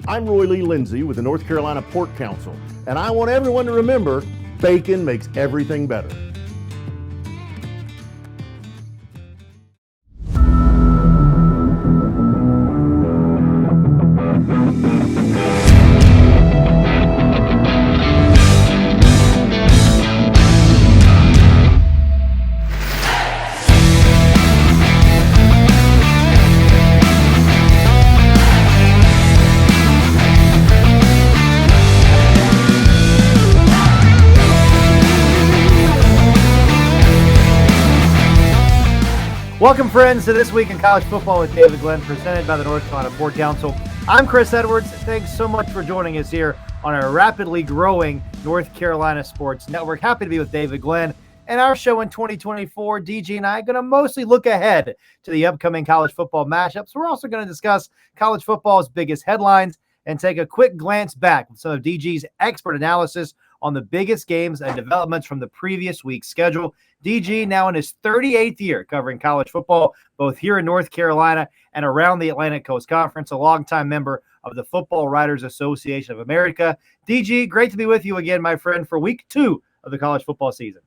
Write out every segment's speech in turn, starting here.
I'm Roy Lee Lindsay with the North Carolina Pork Council, and I want everyone to remember bacon makes everything better. Welcome, friends, to This Week in College Football with David Glenn, presented by the North Carolina Pork Council. I'm Chris Edwards. Thanks so much for joining us here on our rapidly growing North Carolina Sports Network. Happy to be with David Glenn. And our show in 2024, DG and I are going to mostly look ahead to the upcoming college football matchups. We're also going to discuss college football's biggest headlines and take a quick glance back with some of DG's expert analysis on the biggest games and developments from the previous week's schedule. DG now in his 38th year covering college football, both here in North Carolina and around the Atlantic Coast Conference, a longtime member of the Football Writers Association of America. DG, great to be with you again, my friend, for week 2 of the college football season.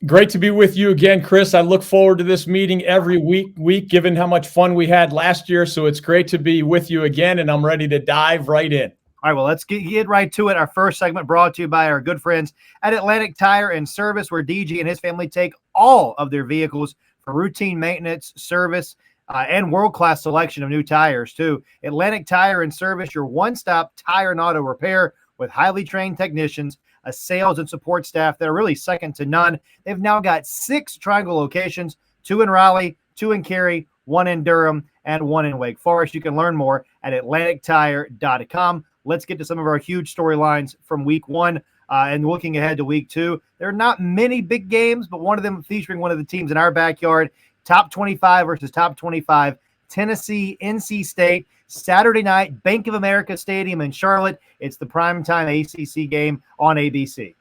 Great to be with you again, Chris. I look forward to this meeting every week, given how much fun we had last year. So it's great to be with you again, and I'm ready to dive right in. All right, well, let's get right to it. Our first segment brought to you by our good friends at Atlantic Tire and Service, where DG and his family take all of their vehicles for routine maintenance, service, and world-class selection of new tires, too. Atlantic Tire and Service, your one-stop tire and auto repair with highly trained technicians, a sales and support staff that are really second to none. They've now got 6 Triangle locations, 2 in Raleigh, 2 in Cary, 1 in Durham, and 1 in Wake Forest. You can learn more at atlantictire.com. Let's get to some of our huge storylines from week 1 and looking ahead to week 2. There are not many big games, but one of them featuring one of the teams in our backyard, top 25 versus top 25, Tennessee, NC State, Saturday night, Bank of America Stadium in Charlotte. It's the primetime ACC game on ABC.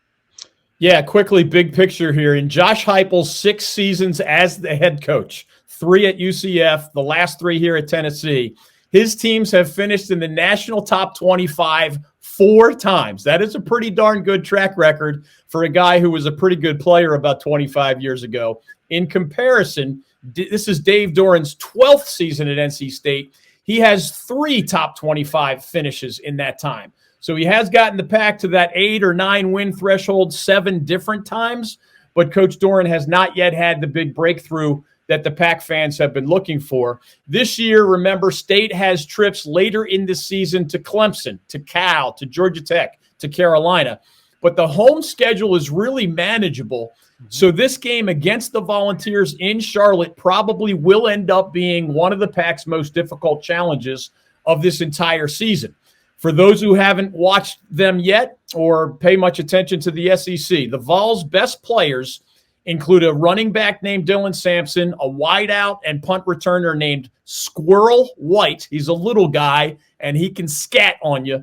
Yeah, quickly, big picture here. In Josh Heupel's 6 seasons as the head coach, 3 at UCF, the last 3 here at Tennessee, his teams have finished in the national top 25 4 times. That is a pretty darn good track record for a guy who was a pretty good player about 25 years ago. In comparison, this is Dave Doran's 12th season at NC State. He has 3 top 25 finishes in that time. So he has gotten the pack to that 8 or 9 win threshold 7 different times, but Coach Doran has not yet had the big breakthrough that the Pac fans have been looking for. This year, remember, State has trips later in the season to Clemson, to Cal, to Georgia Tech, to Carolina. But the home schedule is really manageable. So this game against the Volunteers in Charlotte probably will end up being one of the Pac's most difficult challenges of this entire season. For those who haven't watched them yet or pay much attention to the SEC, the Vols' best players include a running back named Dylan Sampson, a wideout and punt returner named Squirrel White. He's a little guy, and he can scat on you.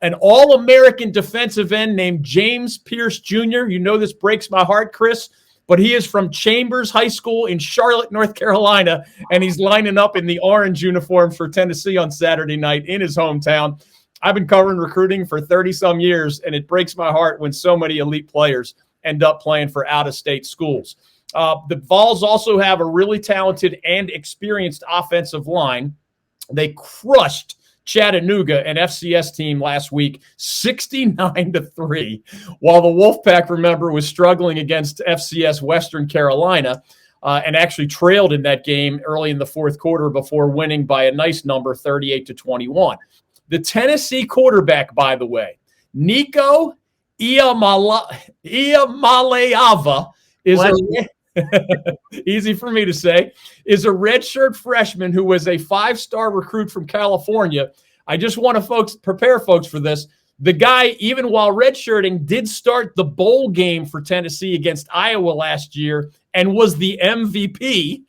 An all-American defensive end named James Pierce Jr. You know this breaks my heart, Chris, but he is from Chambers High School in Charlotte, North Carolina, and he's lining up in the orange uniform for Tennessee on Saturday night in his hometown. I've been covering recruiting for 30-some years, and it breaks my heart when so many elite players end up playing for out-of-state schools. The Vols also have a really talented and experienced offensive line. They crushed Chattanooga, an FCS team, last week, 69-3, while the Wolfpack, remember, was struggling against FCS Western Carolina and actually trailed in that game early in the fourth quarter before winning by a nice number, 38-21. The Tennessee quarterback, by the way, Nico Iamaleava is easy for me to say, is a redshirt freshman who was a 5-star recruit from California. I just want to prepare folks for this. The guy, even while redshirting, did start the bowl game for Tennessee against Iowa last year and was the MVP.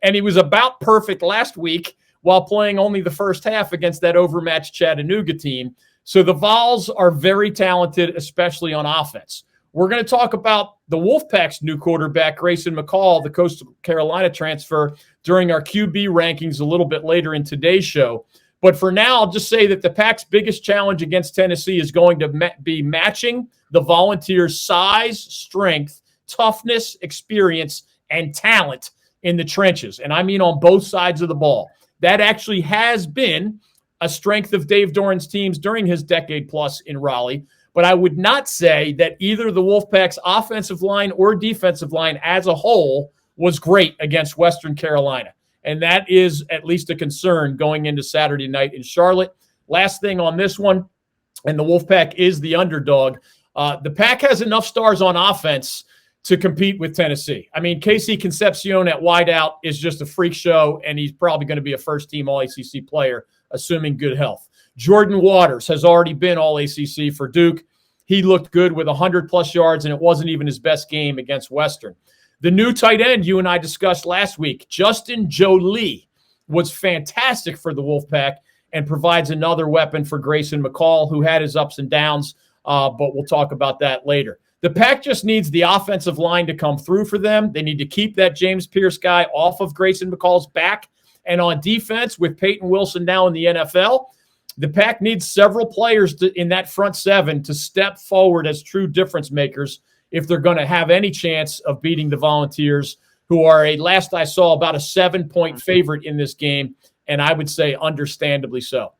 And he was about perfect last week while playing only the first half against that overmatched Chattanooga team. So the Vols are very talented, especially on offense. We're going to talk about the Wolfpack's new quarterback, Grayson McCall, the Coastal Carolina transfer, during our QB rankings a little bit later in today's show. But for now, I'll just say that the Pac's biggest challenge against Tennessee is going to be matching the Volunteers' size, strength, toughness, experience, and talent in the trenches. And I mean on both sides of the ball. That actually has been a strength of Dave Doran's teams during his decade plus in Raleigh. But I would not say that either the Wolfpack's offensive line or defensive line as a whole was great against Western Carolina. And that is at least a concern going into Saturday night in Charlotte. Last thing on this one, and the Wolfpack is the underdog. The Pack has enough stars on offense to compete with Tennessee. I mean, Casey Concepcion at wideout is just a freak show, and he's probably going to be a first-team All-ACC player, assuming good health. Jordan Waters has already been All-ACC for Duke. He looked good with 100-plus yards, and it wasn't even his best game against Western. The new tight end you and I discussed last week, Justin Jolie, was fantastic for the Wolfpack and provides another weapon for Grayson McCall, who had his ups and downs, but we'll talk about that later. The Pack just needs the offensive line to come through for them. They need to keep that James Pierce guy off of Grayson McCall's back. And on defense, with Peyton Wilson now in the NFL, the Pack needs several players in that front seven to step forward as true difference makers if they're going to have any chance of beating the Volunteers, who are, last I saw, about a 7-point favorite in this game, and I would say understandably so.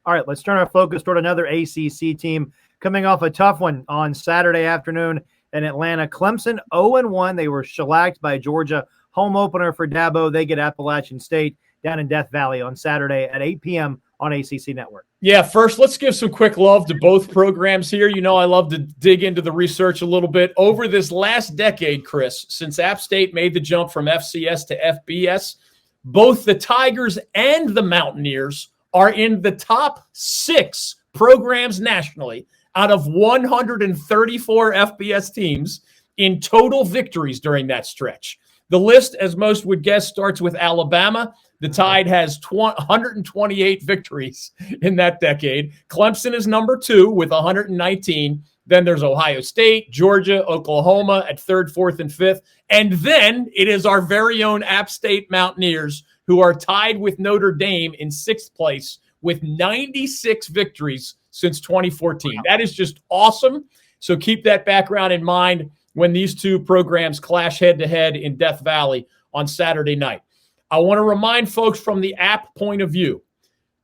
All right, let's turn our focus toward another ACC team coming off a tough one on Saturday afternoon in Atlanta. Clemson 0-1. They were shellacked by Georgia. Home opener for Dabo. They get Appalachian State down in Death Valley on Saturday at 8 p.m. on ACC Network. Yeah, first, let's give some quick love to both programs here. You know, I love to dig into the research a little bit. Over this last decade, Chris, since App State made the jump from FCS to FBS, both the Tigers and the Mountaineers are in the top 6 programs nationally out of 134 FBS teams in total victories during that stretch. The list, as most would guess, starts with Alabama. The Tide has 128 victories in that decade. Clemson is number 2 with 119. Then there's Ohio State, Georgia, Oklahoma at 3rd, 4th, and 5th. And then it is our very own App State Mountaineers, who are tied with Notre Dame in 6th place with 96 victories since 2014. Wow. That is just awesome. So keep that background in mind when these two programs clash head-to-head in Death Valley on Saturday night. I want to remind folks from the App point of view,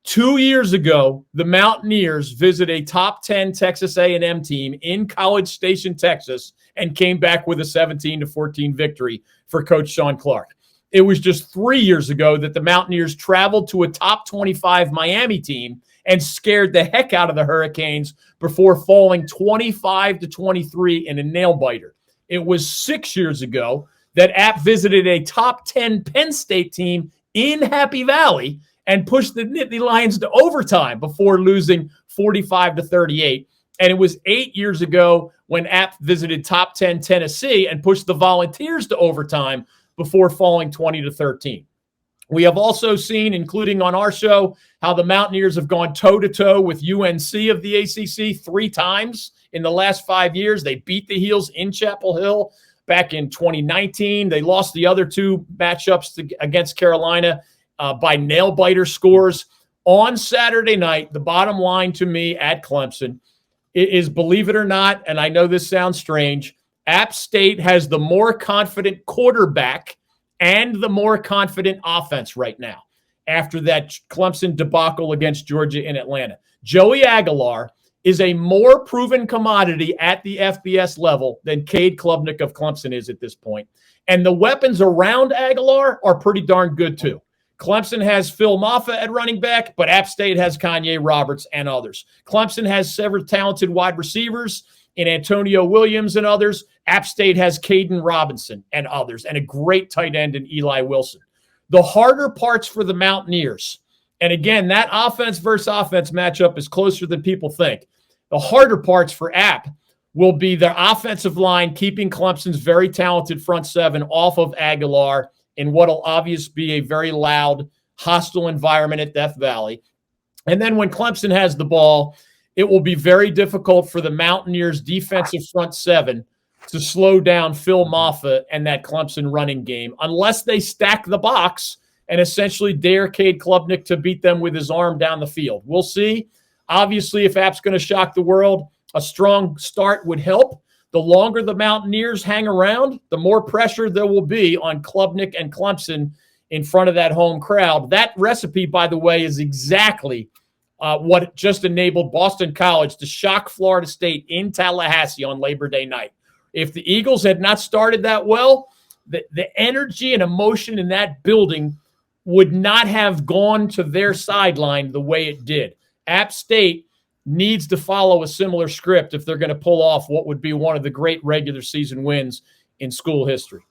2 years ago, the Mountaineers visited a top 10 Texas A&M team in College Station, Texas, and came back with a 17-14 victory for Coach Sean Clark. It was just 3 years ago that the Mountaineers traveled to a top 25 Miami team and scared the heck out of the Hurricanes before falling 25-23 in a nail-biter. It was 6 years ago that App visited a top 10 Penn State team in Happy Valley and pushed the Nittany Lions to overtime before losing 45-38. And it was 8 years ago when App visited top 10 Tennessee and pushed the Volunteers to overtime before falling 20-13. We have also seen, including on our show, how the Mountaineers have gone toe-to-toe with UNC of the ACC 3 times in the last 5 years. They beat the Heels in Chapel Hill back in 2019. They lost the other 2 matchups against Carolina by nail-biter scores. On Saturday night, the bottom line to me at Clemson is, believe it or not, and I know this sounds strange, App State has the more confident quarterback and the more confident offense right now after that Clemson debacle against Georgia in Atlanta. Joey Aguilar is a more proven commodity at the FBS level than Cade Klubnik of Clemson is at this point. And the weapons around Aguilar are pretty darn good too. Clemson has Phil Maffa at running back, but App State has Kanye Roberts and others. Clemson has several talented wide receivers in Antonio Williams and others. App State has Caden Robinson and others, and a great tight end in Eli Wilson. The harder parts for the Mountaineers, and again, that offense versus offense matchup is closer than people think. The harder parts for App will be their offensive line, keeping Clemson's very talented front seven off of Aguilar in what will obviously be a very loud, hostile environment at Death Valley. And then when Clemson has the ball, it will be very difficult for the Mountaineers' defensive front seven to slow down Phil Maffa and that Clemson running game, unless they stack the box and essentially dare Cade Klubnik to beat them with his arm down the field. We'll see. Obviously, if App's going to shock the world, a strong start would help. The longer the Mountaineers hang around, the more pressure there will be on Klubnik and Clemson in front of that home crowd. That recipe, by the way, is exactly what just enabled Boston College to shock Florida State in Tallahassee on Labor Day night. If the Eagles had not started that well, the energy and emotion in that building would not have gone to their sideline the way it did. App State needs to follow a similar script if they're going to pull off what would be one of the great regular season wins in school history.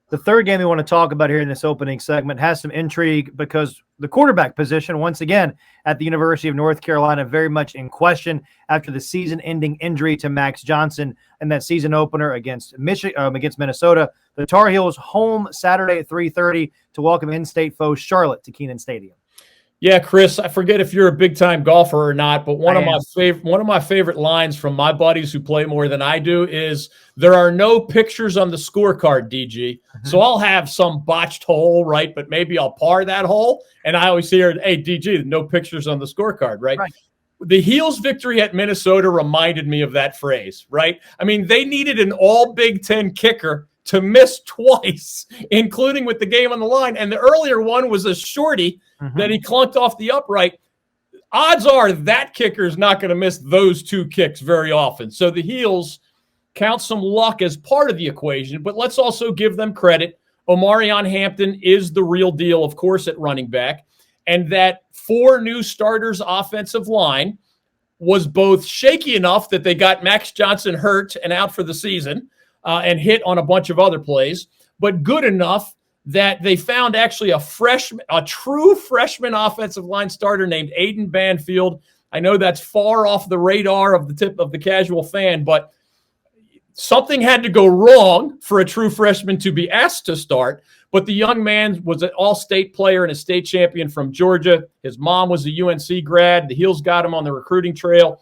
The third game we want to talk about here in this opening segment has some intrigue because the quarterback position, once again, at the University of North Carolina, very much in question after the season-ending injury to Max Johnson and that season opener against Minnesota. The Tar Heels home Saturday at 3:30 to welcome in-state foe Charlotte to Kenan Stadium. Yeah, Chris, I forget if you're a big-time golfer or not, but one of my favorite lines from my buddies who play more than I do is, there are no pictures on the scorecard, DG. Mm-hmm. So I'll have some botched hole, right? But maybe I'll par that hole. And I always hear, hey, DG, no pictures on the scorecard, right? The Heels' victory at Minnesota reminded me of that phrase, right? I mean, they needed an all Big Ten kicker to miss twice, including with the game on the line. And the earlier one was a shorty that he clunked off the upright. Odds are that kicker is not going to miss those two kicks very often. So the Heels count some luck as part of the equation, but let's also give them credit. Omarion Hampton is the real deal, of course, at running back. And that 4 new starters offensive line was both shaky enough that they got Max Johnson hurt and out for the season, and hit on a bunch of other plays, but good enough that they found actually a true freshman offensive line starter named Aiden Banfield. I know that's far off the radar of the tip of the casual fan, but something had to go wrong for a true freshman to be asked to start. But the young man was an all-state player and a state champion from Georgia. His mom was a UNC grad. The Heels got him on the recruiting trail.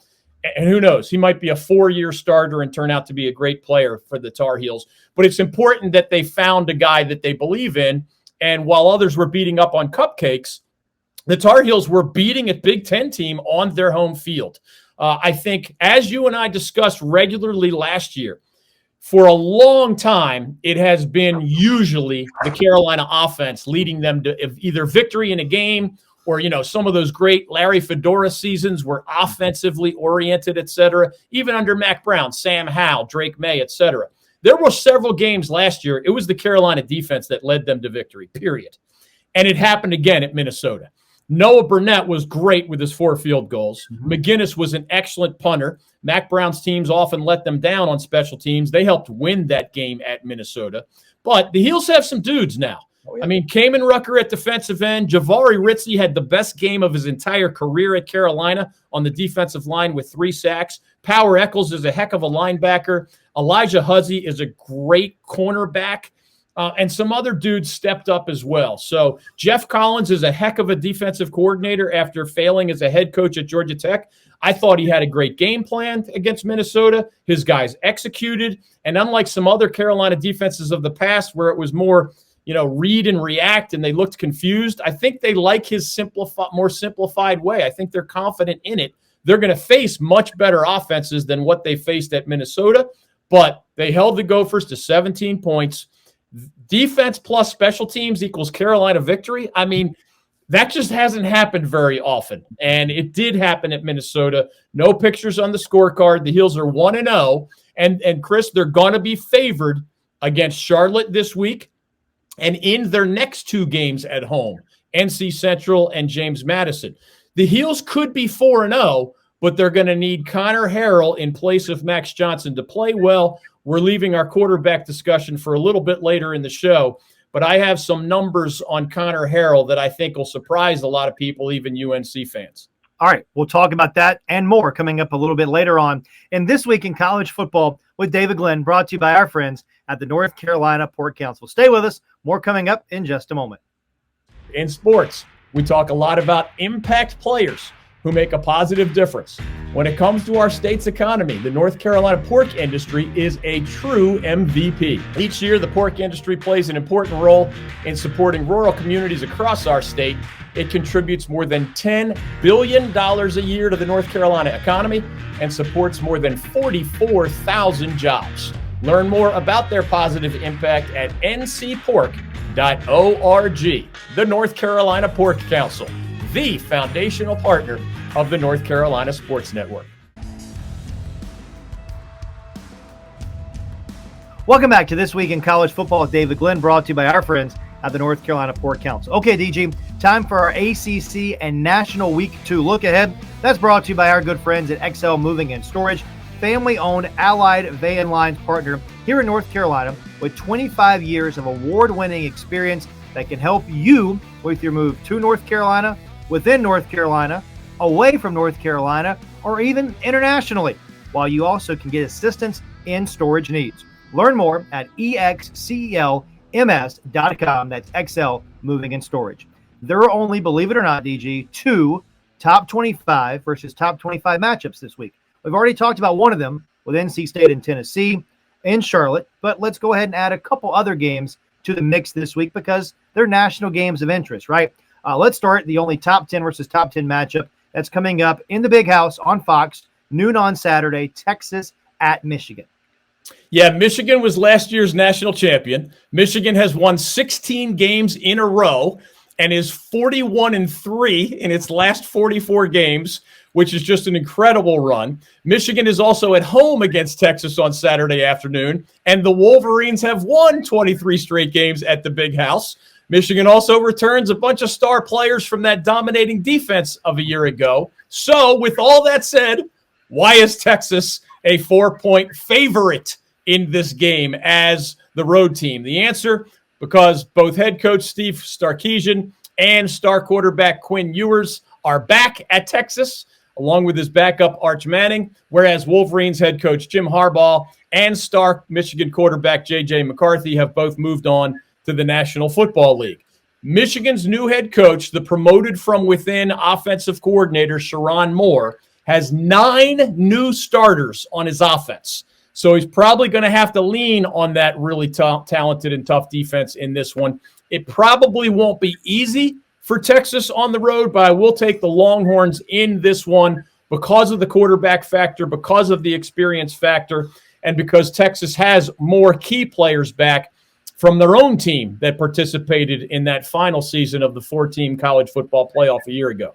And who knows, he might be a 4-year starter and turn out to be a great player for the Tar Heels. But it's important that they found a guy that they believe in. And while others were beating up on cupcakes, the Tar Heels were beating a Big Ten team on their home field. I think, as you and I discussed regularly last year, for a long time, it has been usually the Carolina offense leading them to either victory in a game or, some of those great Larry Fedora seasons were offensively oriented, et cetera. Even under Mac Brown, Sam Howell, Drake May, et cetera. There were several games last year. It was the Carolina defense that led them to victory, period. And it happened again at Minnesota. Noah Burnett was great with his 4 field goals. McGinnis was an excellent punter. Mac Brown's teams often let them down on special teams. They helped win that game at Minnesota. But the Heels have some dudes now. I mean, Kamen Rucker at defensive end. Javari Ritzy had the best game of his entire career at Carolina on the defensive line with 3 sacks. Power Eccles is a heck of a linebacker. Elijah Huzzy is a great cornerback. And some other dudes stepped up as well. So Jeff Collins is a heck of a defensive coordinator after failing as a head coach at Georgia Tech. I thought he had a great game plan against Minnesota. His guys executed. And unlike some other Carolina defenses of the past where it was more read and react, and they looked confused, I think they like his more simplified way. I think they're confident in it. They're going to face much better offenses than what they faced at Minnesota, but they held the Gophers to 17 points. Defense plus special teams equals Carolina victory. I mean, that just hasn't happened very often, and it did happen at Minnesota. No pictures on the scorecard. The Heels are 1-0, and Chris, they're going to be favored against Charlotte this week. And in their next 2 games at home, NC Central and James Madison. The Heels could be 4-0, but they're going to need Connor Harrell in place of Max Johnson to play well. We're leaving our quarterback discussion for a little bit later in the show, but I have some numbers on Connor Harrell that I think will surprise a lot of people, even UNC fans. All right, we'll talk about that and more coming up a little bit later on in This Week in College Football with David Glenn, brought to you by our friends at the North Carolina Port Council. Stay with us. More coming up in just a moment. In sports, we talk a lot about impact players who make a positive difference. When it comes to our state's economy, the North Carolina pork industry is a true MVP. Each year, the pork industry plays an important role in supporting rural communities across our state. It contributes more than $10 billion a year to the North Carolina economy and supports more than 44,000 jobs. Learn more about their positive impact at ncpork.org. The North Carolina Pork Council, the foundational partner of the North Carolina Sports Network. Welcome back to This Week in College Football with David Glenn, brought to you by our friends at the North Carolina Pork Council. Okay, DG, time for our ACC and National Week 2 look ahead. That's brought to you by our good friends at XL Moving and Storage, family-owned Allied Van Lines partner here in North Carolina with 25 years of award-winning experience that can help you with your move to North Carolina, within North Carolina, away from North Carolina, or even internationally, while you also can get assistance in storage needs. Learn more at excelms.com. That's XL Moving and Storage. There are only, believe it or not, DG, 2 top 25 versus top 25 matchups this week. We've already talked about one of them with NC State and Tennessee in Charlotte, but let's go ahead and add a couple other games to the mix this week because they're national games of interest, right? Let's start the only top 10 versus top 10 matchup that's coming up in the Big House on Fox, noon on Saturday, Texas at Michigan. Yeah, Michigan was last year's national champion. Michigan has won 16 games in a row and is 41-3 in its last 44 games, which is just an incredible run. Michigan is also at home against Texas on Saturday afternoon, and the Wolverines have won 23 straight games at the Big House. Michigan also returns a bunch of star players from that dominating defense of a year ago. So with all that said, why is Texas a 4-point favorite in this game as the road team? The answer, because both head coach Steve Sarkisian and star quarterback Quinn Ewers are back at Texas, along with his backup Arch Manning, whereas Wolverines head coach Jim Harbaugh and star Michigan quarterback J.J. McCarthy have both moved on to the National Football League. Michigan's new head coach, the promoted from within offensive coordinator Sharon Moore, has 9 new starters on his offense. So he's probably going to have to lean on that really talented and tough defense in this one. It probably won't be easy for Texas on the road, but I will take the Longhorns in this one because of the quarterback factor, because of the experience factor, and because Texas has more key players back from their own team that participated in that final season of the 4-team college football playoff a year ago.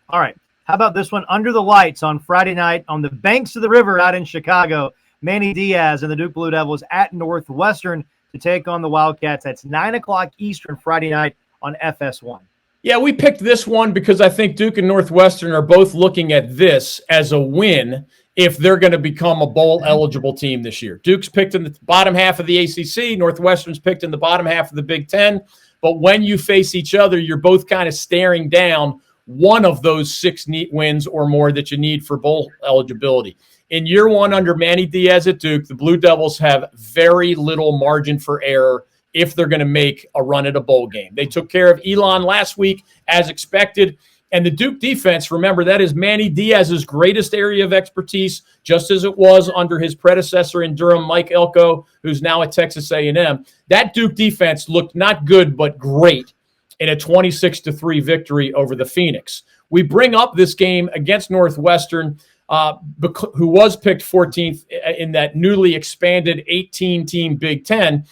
All right. How about this one? Under the lights on Friday night on the banks of the river out in Chicago, Manny Diaz and the Duke Blue Devils at Northwestern to take on the Wildcats. That's 9 o'clock Eastern Friday night on FS1. Yeah, we picked this one because I think Duke and Northwestern are both looking at this as a win if they're going to become a bowl-eligible team this year. Duke's picked in the bottom half of the ACC. Northwestern's picked in the bottom half of the Big Ten. But when you face each other, you're both kind of staring down one of those 6 wins or more that you need for bowl eligibility. In year one under Manny Diaz at Duke, the Blue Devils have very little margin for error if they're going to make a run at a bowl game. They took care of Elon last week as expected. And the Duke defense, remember, that is Manny Diaz's greatest area of expertise, just as it was under his predecessor in Durham, Mike Elko, who's now at Texas A&M. That Duke defense looked not good, but great in a 26-3 victory over the Phoenix. We bring up this game against Northwestern, who was picked 14th in that newly expanded 18-team Big Ten,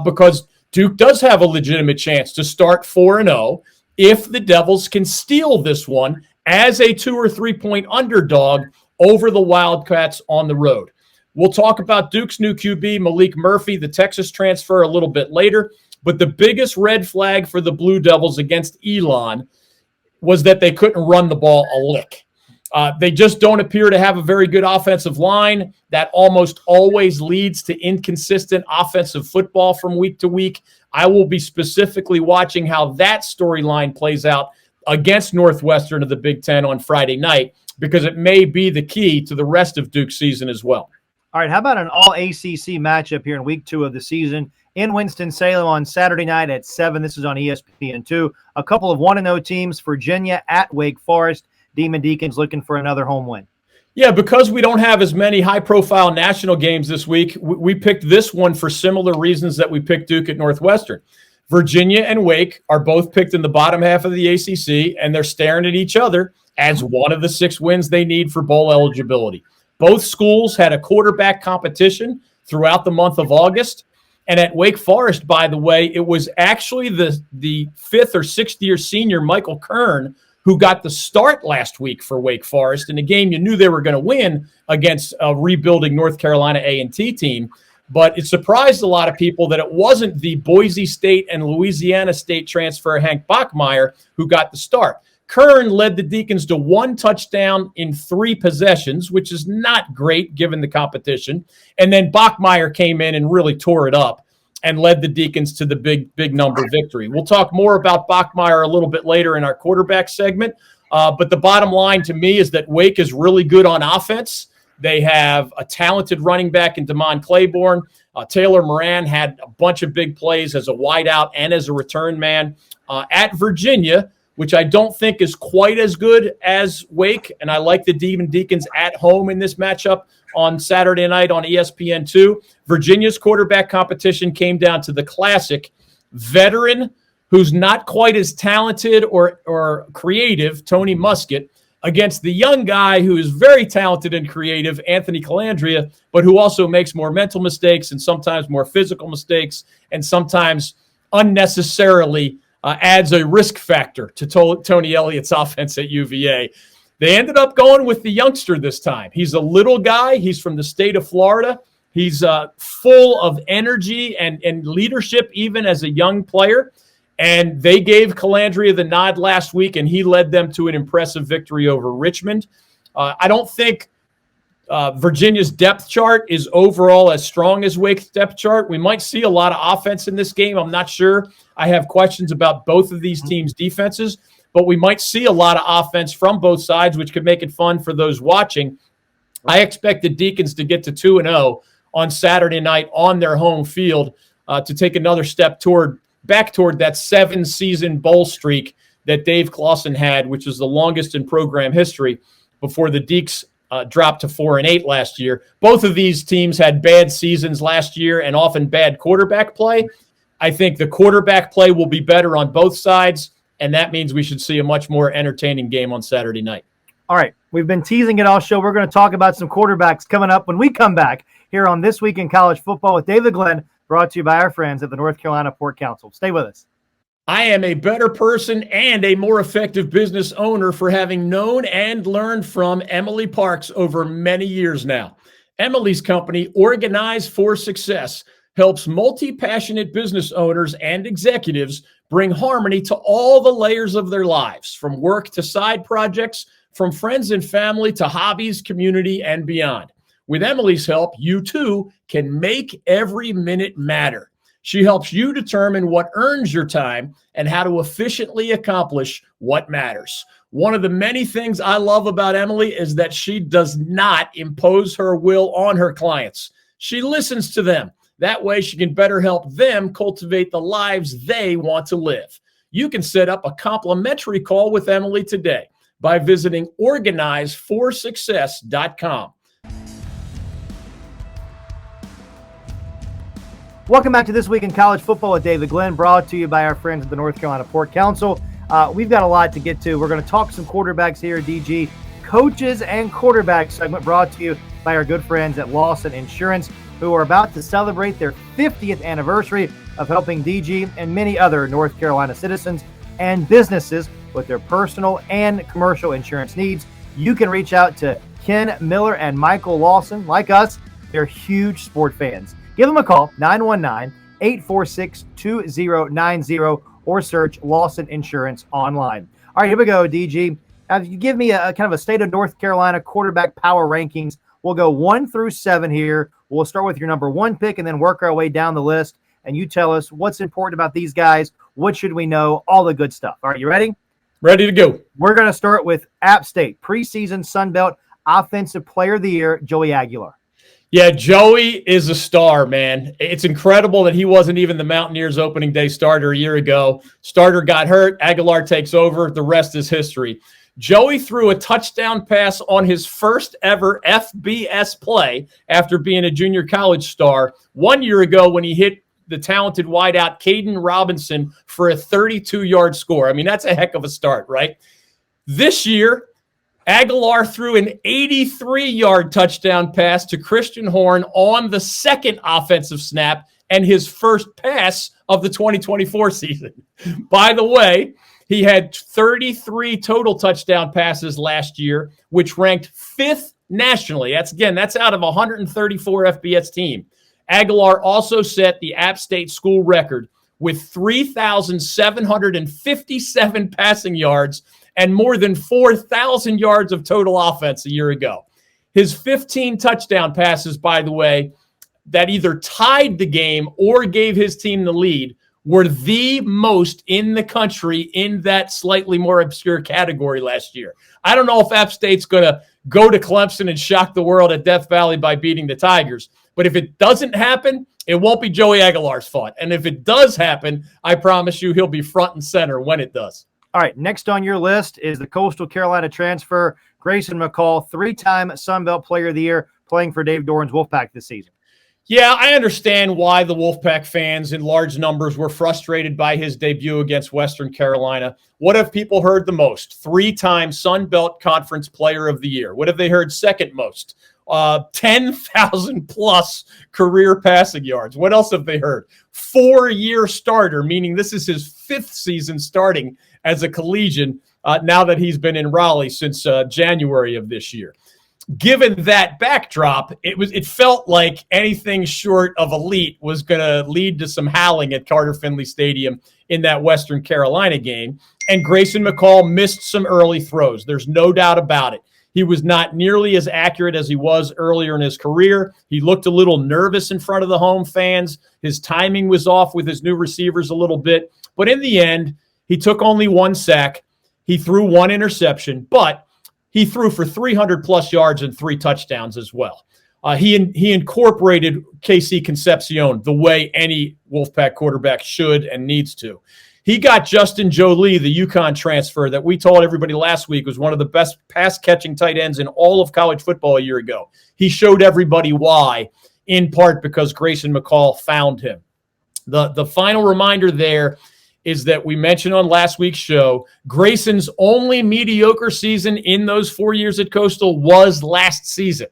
because Duke does have a legitimate chance to start 4-0 if the Devils can steal this one as a 2 or 3 point underdog over the Wildcats on the road. We'll talk about Duke's new QB, Malik Murphy, the Texas transfer, a little bit later. But the biggest red flag for the Blue Devils against Elon was that they couldn't run the ball a lick. They just don't appear to have a very good offensive line. That almost always leads to inconsistent offensive football from week to week. I will be specifically watching how that storyline plays out against Northwestern of the Big Ten on Friday night, because it may be the key to the rest of Duke's season as well. All right, how about an all-ACC matchup here in week 2 of the season in Winston-Salem on Saturday night at 7. This is on ESPN2. A couple of 1-0 teams, Virginia at Wake Forest. Demon Deacons looking for another home win. Yeah, because we don't have as many high-profile national games this week, we picked this one for similar reasons that we picked Duke at Northwestern. Virginia and Wake are both picked in the bottom half of the ACC, and they're staring at each other as one of the 6 wins they need for bowl eligibility. Both schools had a quarterback competition throughout the month of August. And at Wake Forest, by the way, it was actually the 5th or 6th year senior Michael Kern who got the start last week for Wake Forest in a game you knew they were going to win against a rebuilding North Carolina A&T team. But it surprised a lot of people that it wasn't the Boise State and Louisiana State transfer Hank Bachmeier who got the start. Kern led the Deacons to 1 touchdown in 3 possessions, which is not great given the competition. And then Bachmeier came in and really tore it up and led the Deacons to the big number victory. We'll talk more about Bachmeier a little bit later in our quarterback segment. But the bottom line to me is that Wake is really good on offense. They have a talented running back in Damon Claiborne. Taylor Moran had a bunch of big plays as a wideout and as a return man. At Virginia, which I don't think is quite as good as Wake, and I like the Demon Deacons at home in this matchup on Saturday night on ESPN2. Virginia's quarterback competition came down to the classic veteran who's not quite as talented or creative, Tony Muskett, against the young guy who is very talented and creative, Anthony Calandria, but who also makes more mental mistakes and sometimes more physical mistakes and sometimes unnecessarily adds a risk factor to Tony Elliott's offense at UVA. They ended up going with the youngster this time. He's a little guy. He's from the state of Florida. He's full of energy and leadership even as a young player. And they gave Calandria the nod last week, and he led them to an impressive victory over Richmond. I don't think Virginia's depth chart is overall as strong as Wake's depth chart. We might see a lot of offense in this game. I'm not sure. I have questions about both of these teams' defenses, but we might see a lot of offense from both sides, which could make it fun for those watching. I expect the Deacons to get to 2-0 on Saturday night on their home field to take another step back toward that 7-season bowl streak that Dave Clawson had, which is the longest in program history before the Deeks dropped to 4-8 last year. Both of these teams had bad seasons last year and often bad quarterback play. I think the quarterback play will be better on both sides, and that means we should see a much more entertaining game on Saturday night. All right, we've been teasing it all show. We're going to talk about some quarterbacks coming up when we come back here on This Week in College Football with David Glenn, brought to you by our friends at the North Carolina Port Council. Stay with us. I am a better person and a more effective business owner for having known and learned from Emily Parks over many years now. Emily's company, Organize for Success, helps multi-passionate business owners and executives bring harmony to all the layers of their lives, from work to side projects, from friends and family to hobbies, community, and beyond. With Emily's help, you too can make every minute matter. She helps you determine what earns your time and how to efficiently accomplish what matters. One of the many things I love about Emily is that she does not impose her will on her clients. She listens to them. That way she can better help them cultivate the lives they want to live. You can set up a complimentary call with Emily today by visiting organizeforsuccess.com. Welcome back to This Week in College Football with David Glenn, brought to you by our friends at the North Carolina Port Council. We've got a lot to get to. We're going to talk some quarterbacks here, DG. Coaches and quarterbacks segment brought to you by our good friends at Lawson Insurance, who are about to celebrate their 50th anniversary of helping DG and many other North Carolina citizens and businesses with their personal and commercial insurance needs. You can reach out to Ken Miller and Michael Lawson. Like us, they're huge sport fans. Give them a call, 919-846-2090, or search Lawson Insurance online. All right, here we go, DG. You give me a kind of a state of North Carolina quarterback power rankings. We'll go 1 through 7 here. We'll start with your number 1 pick and then work our way down the list. And you tell us what's important about these guys, what should we know, all the good stuff. All right, you ready? Ready to go. We're going to start with App State, preseason Sun Belt Offensive Player of the Year, Joey Aguilar. Yeah, Joey is a star, man. It's incredible that he wasn't even the Mountaineers opening day starter a year ago. Starter got hurt. Aguilar takes over. The rest is history. Joey threw a touchdown pass on his first ever FBS play after being a junior college star 1 year ago when he hit the talented wideout Caden Robinson for a 32-yard score. I mean, that's a heck of a start, right? This year, Aguilar threw an 83-yard touchdown pass to Christian Horn on the second offensive snap and his first pass of the 2024 season. By the way, he had 33 total touchdown passes last year, which ranked 5th nationally. That's out of 134 FBS team. Aguilar also set the App State school record with 3,757 passing yards and more than 4,000 yards of total offense a year ago. His 15 touchdown passes, by the way, that either tied the game or gave his team the lead were the most in the country in that slightly more obscure category last year. I don't know if App State's going to go to Clemson and shock the world at Death Valley by beating the Tigers, but if it doesn't happen, it won't be Joey Aguilar's fault. And if it does happen, I promise you he'll be front and center when it does. All right, next on your list is the Coastal Carolina transfer, Grayson McCall, 3-time Sun Belt Player of the Year, playing for Dave Doran's Wolfpack this season. Yeah, I understand why the Wolfpack fans in large numbers were frustrated by his debut against Western Carolina. What have people heard the most? 3-time Sun Belt Conference Player of the Year. What have they heard second most? 10,000 plus career passing yards. What else have they heard? 4-year starter, meaning this is his 5th season starting as a collegian now that he's been in Raleigh since January of this year. Given that backdrop, it felt like anything short of elite was going to lead to some howling at Carter Finley Stadium in that Western Carolina game. And Grayson McCall missed some early throws. There's no doubt about it. He was not nearly as accurate as he was earlier in his career. He looked a little nervous in front of the home fans. His timing was off with his new receivers a little bit. But in the end, he took only 1 sack. He threw 1 interception, but he threw for 300-plus yards and 3 touchdowns as well. He incorporated KC Concepcion the way any Wolfpack quarterback should and needs to. He got Justin Jolie, the UConn transfer that we told everybody last week was one of the best pass-catching tight ends in all of college football a year ago. He showed everybody why, in part because Grayson McCall found him. The final reminder there is that we mentioned on last week's show, Grayson's only mediocre season in those 4 years at Coastal was last season.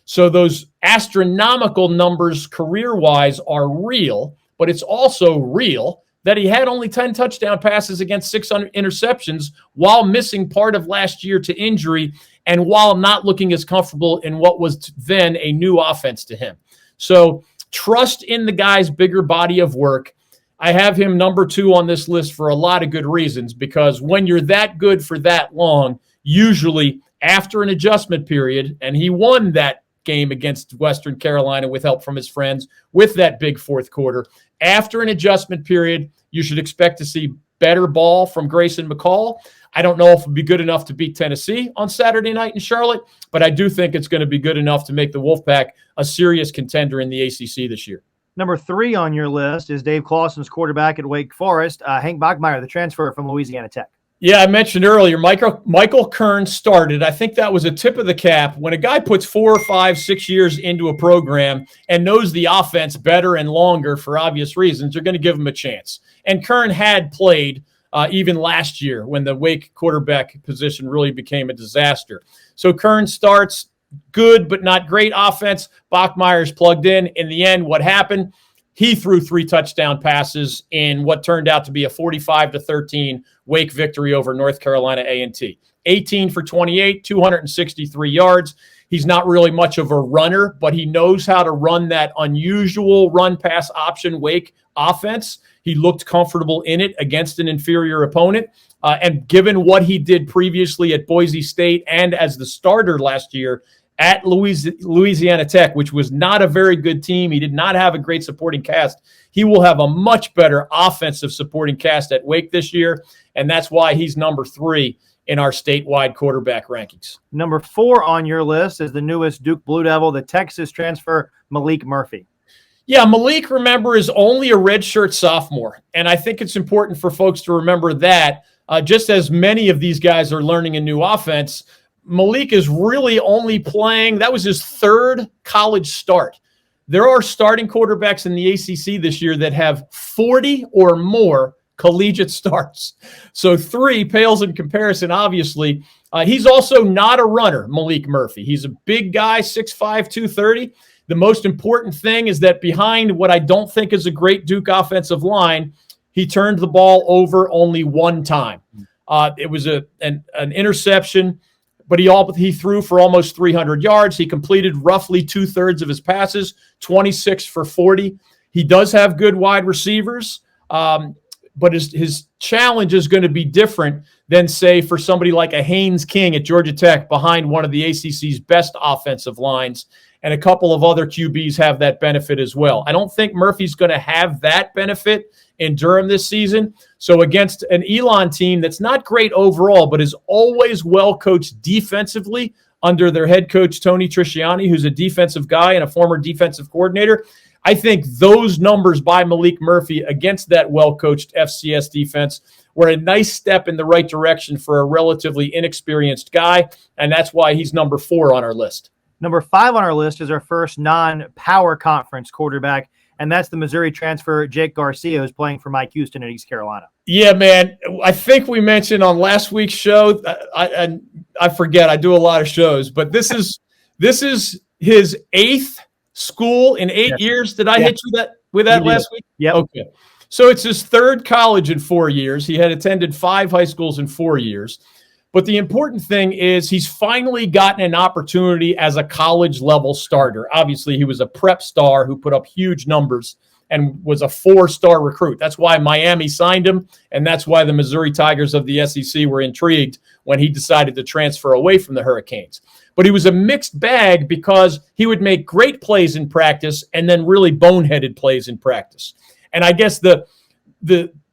So those astronomical numbers career-wise are real, but it's also real that he had only 10 touchdown passes against 6 interceptions while missing part of last year to injury and while not looking as comfortable in what was then a new offense to him. So trust in the guy's bigger body of work. I have him number 2 on this list for a lot of good reasons, because when you're that good for that long, usually after an adjustment period, and he won that game against Western Carolina with help from his friends with that big fourth quarter, after an adjustment period, you should expect to see better ball from Grayson McCall. I don't know if it'll be good enough to beat Tennessee on Saturday night in Charlotte, but I do think it's going to be good enough to make the Wolfpack a serious contender in the ACC this year. Number 3 on your list is Dave Clawson's quarterback at Wake Forest, Hank Bachmeier, the transfer from Louisiana Tech. Yeah, I mentioned earlier, Michael Kern started. I think that was a tip of the cap. When a guy puts 4 or 5, 6 years into a program and knows the offense better and longer for obvious reasons, you're going to give him a chance. And Kern had played even last year when the Wake quarterback position really became a disaster. So Kern starts, good but not great offense. Bachmeier's plugged in. In the end, what happened? He threw 3 touchdown passes in what turned out to be a 45-13 Wake victory over North Carolina A&T. 18 for 28, 263 yards. He's not really much of a runner, but he knows how to run that unusual run-pass option Wake offense. He looked comfortable in it against an inferior opponent. And given what he did previously at Boise State and as the starter last year at Louisiana Tech, which was not a very good team, he did not have a great supporting cast. He will have a much better offensive supporting cast at Wake this year, and that's why he's number 3 in our statewide quarterback rankings. Number 4 on your list is the newest Duke Blue Devil, the Texas transfer, Malik Murphy. Yeah, Malik, remember, is only a redshirt sophomore, and I think it's important for folks to remember that. just as many of these guys are learning a new offense, Malik is really only playing. That was his third college start. There are starting quarterbacks in the ACC this year that have 40 or more collegiate starts. So 3 pales in comparison, obviously. He's also not a runner, Malik Murphy. He's a big guy, 6'5", 230. The most important thing is that behind what I don't think is a great Duke offensive line, he turned the ball over only one time. It was an interception, but he threw for almost 300 yards. He completed roughly 2/3 of his passes, 26 for 40. He does have good wide receivers, but his challenge is going to be different than, say, for somebody like a Haynes King at Georgia Tech behind one of the ACC's best offensive lines, and a couple of other QBs have that benefit as well. I don't think Murphy's going to have that benefit in Durham this season. So against an Elon team that's not great overall, but is always well coached defensively under their head coach, Tony Trisciani, who's a defensive guy and a former defensive coordinator, I think those numbers by Malik Murphy against that well-coached FCS defense were a nice step in the right direction for a relatively inexperienced guy, and that's why he's number 4 on our list. Number 5 on our list is our first non-power conference quarterback, and that's the Missouri transfer Jake Garcia, who's playing for Mike Houston in East Carolina. Yeah, man. I think we mentioned on last week's show, I forget, I do a lot of shows, but this is his 8th school in 8 years. Did I hit you with that last week? Yeah. Okay. So it's his 3rd college in 4 years. He had attended 5 high schools in 4 years. But the important thing is he's finally gotten an opportunity as a college-level starter. Obviously, he was a prep star who put up huge numbers and was a 4-star recruit. That's why Miami signed him, and that's why the Missouri Tigers of the SEC were intrigued when he decided to transfer away from the Hurricanes. But he was a mixed bag because he would make great plays in practice and then really boneheaded plays in practice. And I guess the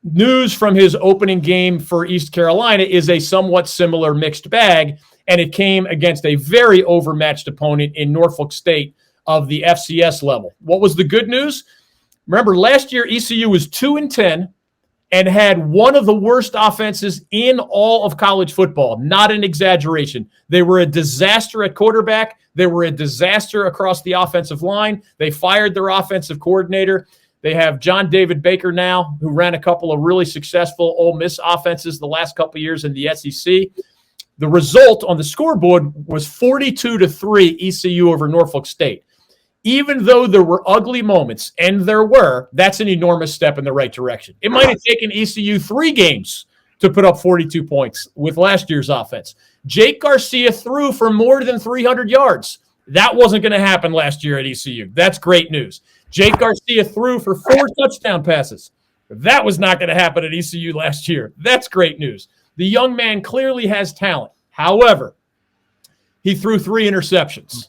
news from his opening game for East Carolina is a somewhat similar mixed bag, and it came against a very overmatched opponent in Norfolk State of the FCS level. What was the good news? Remember, last year ECU was 2-10 and had one of the worst offenses in all of college football. Not an exaggeration. They were a disaster at quarterback. They were a disaster across the offensive line. They fired their offensive coordinator. They have John David Baker now, who ran a couple of really successful Ole Miss offenses the last couple of years in the SEC. The result on the scoreboard was 42-3 ECU over Norfolk State. Even though there were ugly moments, and there were, that's an enormous step in the right direction. It might have taken ECU 3 games to put up 42 points with last year's offense. Jake Garcia threw for more than 300 yards. That wasn't going to happen last year at ECU. That's great news. Jake Garcia threw for 4 touchdown passes. That was not going to happen at ECU last year. That's great news. The young man clearly has talent. However, he threw 3 interceptions.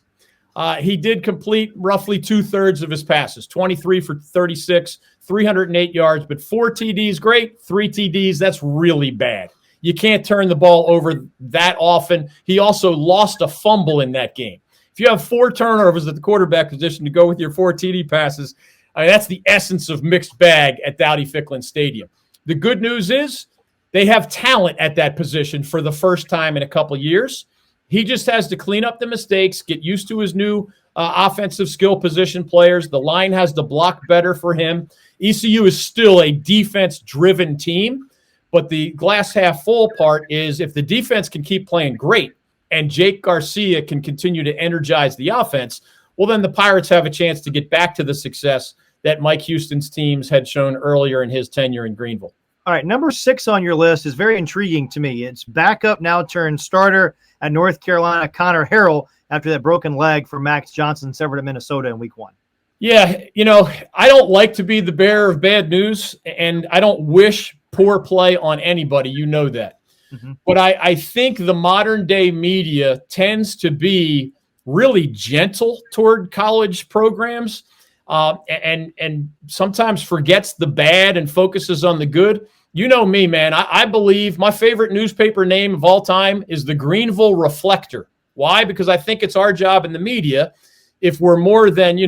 He did complete roughly 2/3 of his passes, 23 for 36, 308 yards, but 4 TDs, great. 3 TDs, that's really bad. You can't turn the ball over that often. He also lost a fumble in that game. If you have 4 turnovers at the quarterback position to go with your 4 TD passes, that's the essence of mixed bag at Dowdy-Ficklin Stadium. The good news is they have talent at that position for the first time in a couple years. He just has to clean up the mistakes, get used to his new offensive skill position players. The line has to block better for him. ECU is still a defense-driven team, but the glass half full part is if the defense can keep playing great and Jake Garcia can continue to energize the offense, well, then the Pirates have a chance to get back to the success that Mike Houston's teams had shown earlier in his tenure in Greenville. All right, number 6 on your list is very intriguing to me. It's backup now turned starter at North Carolina, Connor Harrell, after that broken leg for Max Johnson severed at Minnesota in week 1. Yeah, I don't like to be the bearer of bad news, and I don't wish poor play on anybody. You know that. Mm-hmm. But I think the modern day media tends to be really gentle toward college programs and sometimes forgets the bad and focuses on the good. You know me, man. I believe my favorite newspaper name of all time is the Greenville Reflector. Why? Because I think it's our job in the media if we're more than,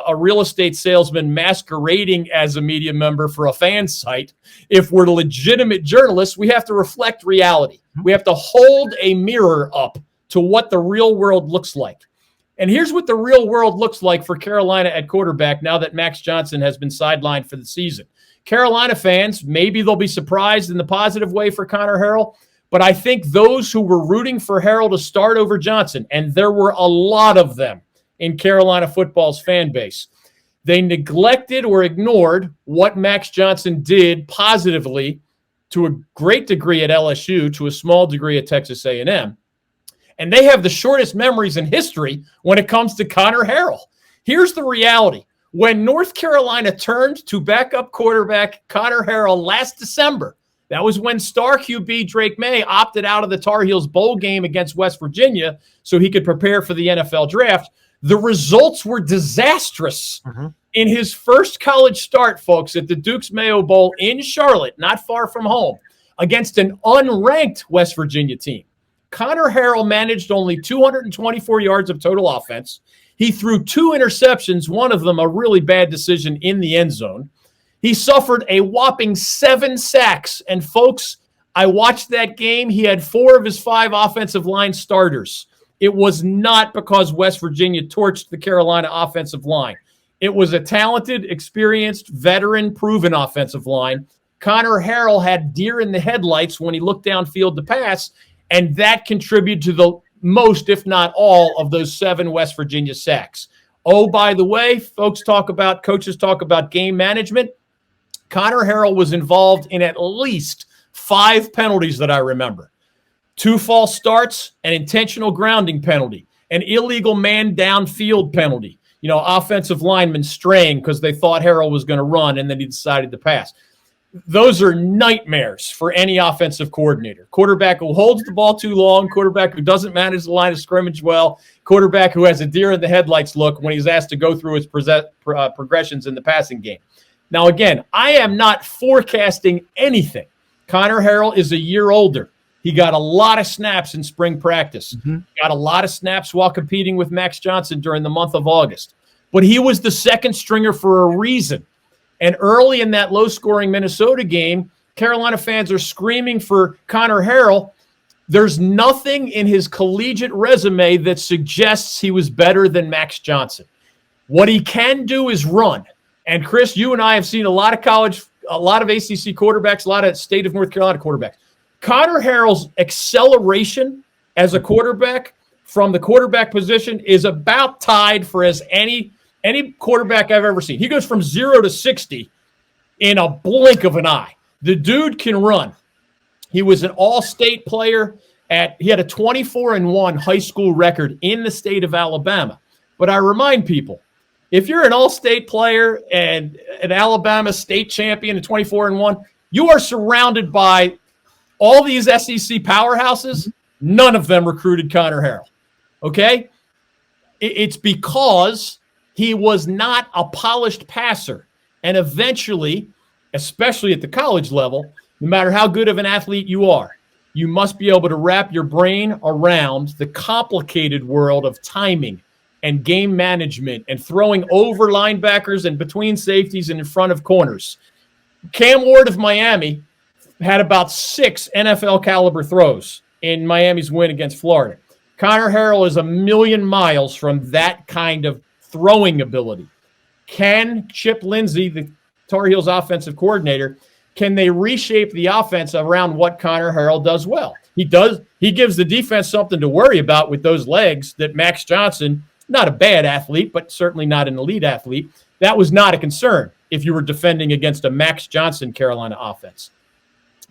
a real estate salesman masquerading as a media member for a fan site, if we're legitimate journalists, we have to reflect reality. We have to hold a mirror up to what the real world looks like. And here's what the real world looks like for Carolina at quarterback now that Max Johnson has been sidelined for the season. Carolina fans, maybe they'll be surprised in the positive way for Connor Harrell, but I think those who were rooting for Harrell to start over Johnson, and there were a lot of them in Carolina football's fan base, they neglected or ignored what Max Johnson did positively to a great degree at LSU, to a small degree at Texas A&M. And they have the shortest memories in history when it comes to Connor Harrell. Here's the reality. When North Carolina turned to backup quarterback Connor Harrell last December, that was when star QB Drake May opted out of the Tar Heels bowl game against West Virginia so he could prepare for the NFL draft. The results were disastrous. In his first college start, folks, at the Duke's Mayo Bowl in Charlotte, not far from home, against an unranked West Virginia team. Connor Harrell managed only 224 yards of total offense. He threw 2 interceptions, one of them a really bad decision in the end zone. He suffered a whopping 7 sacks. And folks, I watched that game. He had 4 of his 5 offensive line starters. It was not because West Virginia torched the Carolina offensive line. It was a talented, experienced, veteran, proven offensive line. Connor Harrell had deer in the headlights when he looked downfield to pass, and that contributed to the most, if not all, of those 7 West Virginia sacks. Oh, by the way, coaches talk about game management. Connor Harrell was involved in at least 5 penalties that I remember. 2 false starts, an intentional grounding penalty, an illegal man downfield penalty. Offensive linemen straying because they thought Harrell was going to run and then he decided to pass. Those are nightmares for any offensive coordinator. Quarterback who holds the ball too long, quarterback who doesn't manage the line of scrimmage well, quarterback who has a deer in the headlights look when he's asked to go through his progressions in the passing game. Now, again, I am not forecasting anything. Connor Harrell is a year older. He got a lot of snaps in spring practice. Got a lot of snaps while competing with Max Johnson during the month of August. But he was the second stringer for a reason. And early in that low-scoring Minnesota game, Carolina fans are screaming for Connor Harrell. There's nothing in his collegiate resume that suggests he was better than Max Johnson. What he can do is run. And Chris, you and I have seen a lot of ACC quarterbacks, a lot of state of North Carolina quarterbacks. Connor Harrell's acceleration as a quarterback from the quarterback position is about tied for as any quarterback I've ever seen. He goes from 0 to 60 in a blink of an eye. The dude can run. He was an all-state player. He had a 24-1 high school record in the state of Alabama. But I remind people, if you're an all-state player and an Alabama state champion at 24-1, you are surrounded by all these SEC powerhouses. None of them recruited Connor Harrell. Okay? It's because he was not a polished passer. And eventually, especially at the college level, no matter how good of an athlete you are, you must be able to wrap your brain around the complicated world of timing and game management and throwing over linebackers and between safeties and in front of corners. Cam Ward of Miami had about 6 NFL caliber throws in Miami's win against Florida. Connor Harrell is a million miles from that kind of throwing ability. Can Chip Lindsey, the Tar Heels offensive coordinator, can they reshape the offense around what Connor Harrell does well? He does. He gives the defense something to worry about with those legs that Max Johnson, not a bad athlete, but certainly not an elite athlete, that was not a concern if you were defending against a Max Johnson Carolina offense.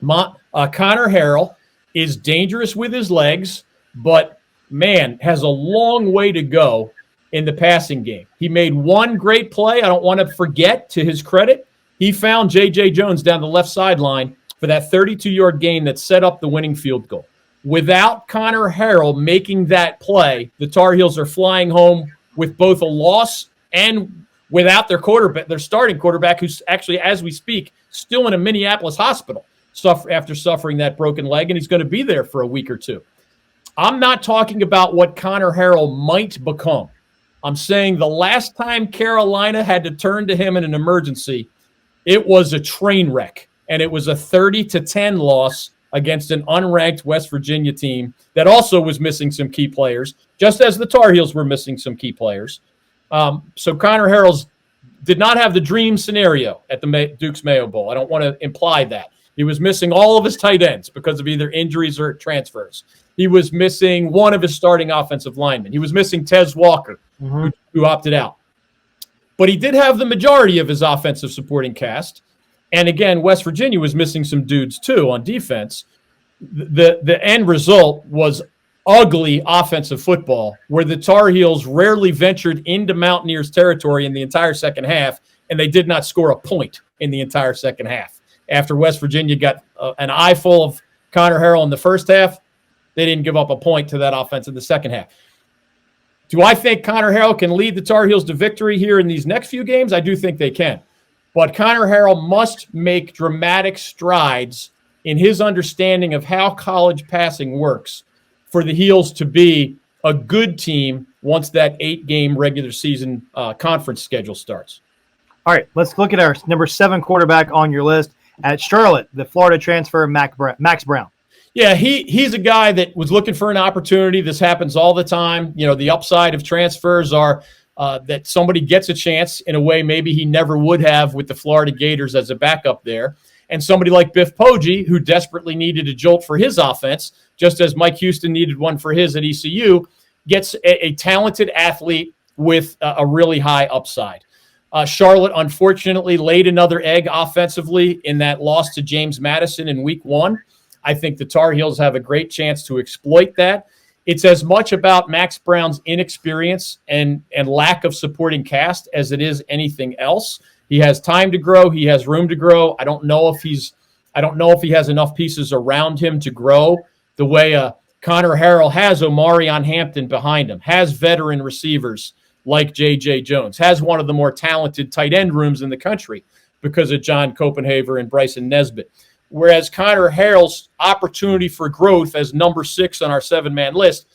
Connor Harrell is dangerous with his legs, but, man, has a long way to go in the passing game. He made one great play. I don't want to forget, to his credit, he found J.J. Jones down the left sideline for that 32-yard gain that set up the winning field goal. Without Connor Harrell making that play, the Tar Heels are flying home with both a loss and without their quarterback, their starting quarterback, who's actually, as we speak, still in a Minneapolis hospital after suffering that broken leg, and he's going to be there for a week or two. I'm not talking about what Connor Harrell might become. I'm saying the last time Carolina had to turn to him in an emergency, it was a train wreck, and it was a 30-10 loss against an unranked West Virginia team that also was missing some key players, just as the Tar Heels were missing some key players. So Connor Harrell's did not have the dream scenario at the Duke's Mayo Bowl. I don't want to imply that. He was missing all of his tight ends because of either injuries or transfers. He was missing one of his starting offensive linemen. He was missing Tez Walker, who opted out. But he did have the majority of his offensive supporting cast. And again, West Virginia was missing some dudes too on defense. The end result was ugly offensive football where the Tar Heels rarely ventured into Mountaineers territory in the entire second half, and they did not score a point in the entire second half. After West Virginia got an eye full of Connor Harrell in the first half, they didn't give up a point to that offense in the second half. Do I think Connor Harrell can lead the Tar Heels to victory here in these next few games? I do think they can. But Connor Harrell must make dramatic strides in his understanding of how college passing works for the Heels to be a good team once that 8-game regular season conference schedule starts. All right, let's look at our number 7 quarterback on your list at Charlotte, the Florida transfer, Max Brown. Yeah, he's a guy that was looking for an opportunity. This happens all the time. You know, the upside of transfers are that somebody gets a chance in a way maybe he never would have with the Florida Gators as a backup there. And somebody like Biff Poggi, who desperately needed a jolt for his offense, just as Mike Houston needed one for his at ECU, gets a talented athlete with a really high upside. Charlotte, unfortunately, laid another egg offensively in that loss to James Madison in week 1. I think the Tar Heels have a great chance to exploit that. It's as much about Max Brown's inexperience and lack of supporting cast as it is anything else. He has time to grow. He has room to grow. I don't know if he has enough pieces around him to grow the way Connor Harrell has Omarion Hampton behind him, has veteran receivers like J.J. Jones, has one of the more talented tight end rooms in the country because of John Copenhaver and Bryson Nesbitt. Whereas Connor Harrell's opportunity for growth as number 6 on our 7-man list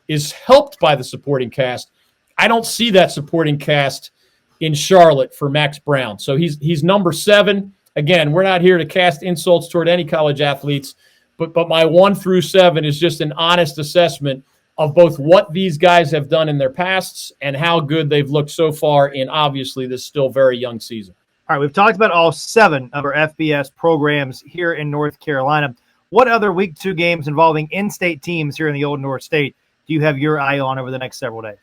is helped by the supporting cast. I don't see that supporting cast in Charlotte for Max Brown. So he's number 7. Again, we're not here to cast insults toward any college athletes, but my 1 through 7 is just an honest assessment of both what these guys have done in their pasts and how good they've looked so far in obviously this still very young season. All right, we've talked about all 7 of our FBS programs here in North Carolina. What other Week 2 games involving in-state teams here in the Old North State do you have your eye on over the next several days?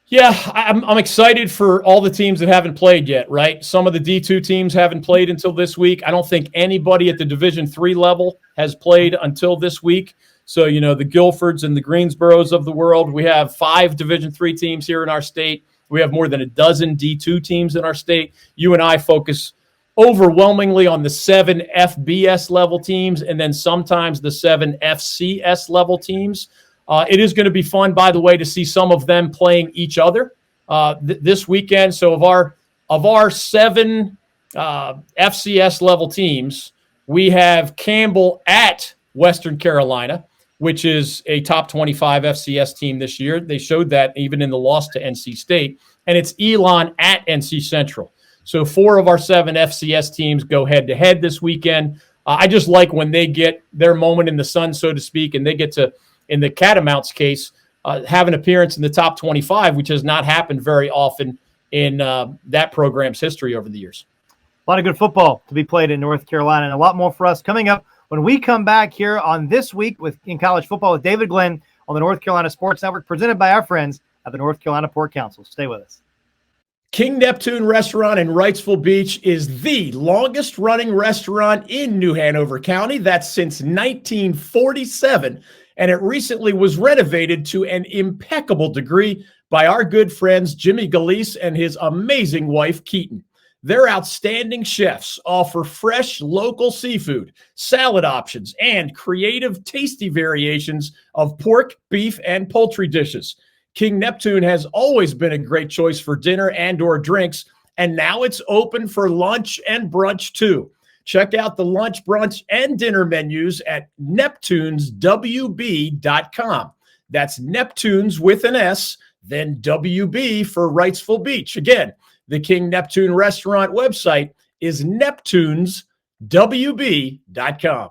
Yeah, I'm excited for all the teams that haven't played yet, right? Some of the D2 teams haven't played until this week. I don't think anybody at the Division III level has played until this week. So, you know, the Guilfords and the Greensboros of the world, we have 5 Division III teams here in our state. We have more than a dozen D2 teams in our state. You and I focus overwhelmingly on the 7 FBS level teams and then sometimes the 7 FCS level teams. It is going to be fun, by the way, to see some of them playing each other this weekend. So of our 7 FCS level teams, we have Campbell at Western Carolina, which is a top 25 FCS team this year. They showed that even in the loss to NC State. And it's Elon at NC Central. So 4 of our 7 FCS teams go head-to-head this weekend. I just like when they get their moment in the sun, so to speak, and they get to, in the Catamounts case, have an appearance in the top 25, which has not happened very often in that program's history over the years. A lot of good football to be played in North Carolina, and a lot more for us coming up when we come back here on This Week in College Football with David Glenn on the North Carolina Sports Network, presented by our friends at the North Carolina Port Council. Stay with us. King Neptune Restaurant in Wrightsville Beach is the longest-running restaurant in New Hanover County. That's since 1947, and it recently was renovated to an impeccable degree by our good friends Jimmy Galeese and his amazing wife, Keaton. Their outstanding chefs offer fresh local seafood, salad options, and creative, tasty variations of pork, beef, and poultry dishes. King Neptune has always been a great choice for dinner and/or drinks, and now it's open for lunch and brunch too. Check out the lunch, brunch, and dinner menus at neptuneswb.com. That's Neptunes with an S, then WB for Wrightsville Beach. Again, the King Neptune restaurant website is neptuneswb.com.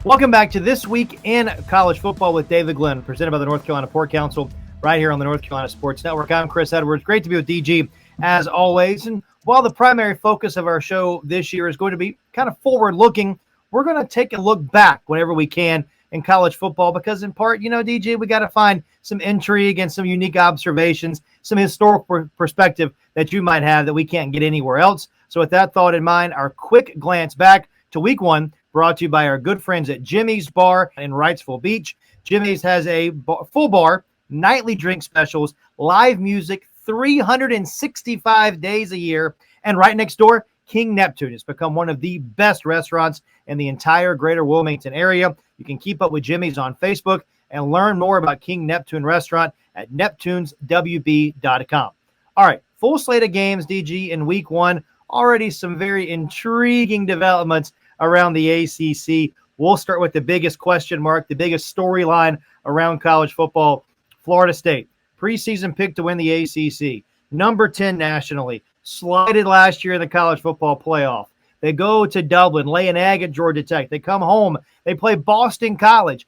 Welcome back to This Week in College Football with David Glenn, presented by the North Carolina Port Council, right here on the North Carolina Sports Network. I'm Chris Edwards. Great to be with DG, as always. And while the primary focus of our show this year is going to be kind of forward-looking, we're going to take a look back whenever we can in college football because, in part, DG, we got to find some intrigue and some unique observations, some historical perspective that you might have that we can't get anywhere else. So with that thought in mind, our quick glance back to week one, brought to you by our good friends at Jimmy's Bar in Wrightsville Beach. Jimmy's has a full bar, nightly drink specials, live music, 365 days a year. And right next door, King Neptune has become one of the best restaurants in the entire greater Wilmington area. You can keep up with Jimmy's on Facebook and learn more about King Neptune Restaurant at neptuneswb.com. All right, full slate of games, DG, in week one. Already some very intriguing developments around the ACC. We'll start with the biggest question mark, the biggest storyline around college football. Florida State, preseason pick to win the ACC, number 10 nationally, slighted last year in the college football playoff. They go to Dublin, lay an egg at Georgia Tech. They come home. They play Boston College